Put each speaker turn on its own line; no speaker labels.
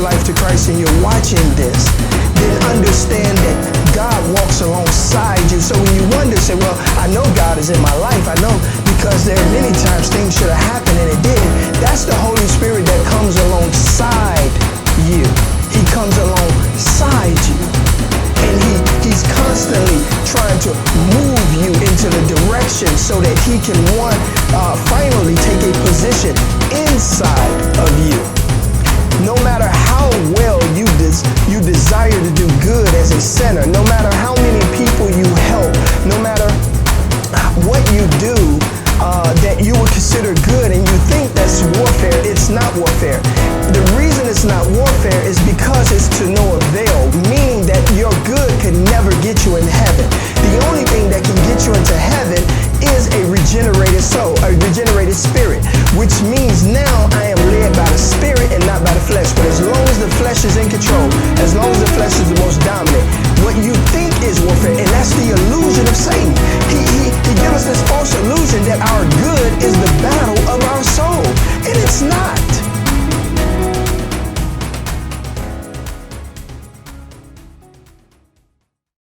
life to Christ and you're watching this, then understand that God walks alongside you. So when you wonder, say, well, I know God is in my life. I know because there are many times things should have happened and it didn't. That's the Holy Spirit that comes alongside you. He comes alongside you. And he's constantly trying to move you into the direction so that he can finally take a position inside of you. No matter how well you desire to do good as a sinner, no matter how many people you help, no matter what you do that you would consider good and you think that's warfare, it's not warfare. The reason it's not warfare is because it's to no avail, meaning that your good can never get you in heaven. The only thing that can get you into heaven is a regenerated soul, a regenerated spirit, which means now I am led by the spirit and not by the flesh. But as long as the flesh is in control,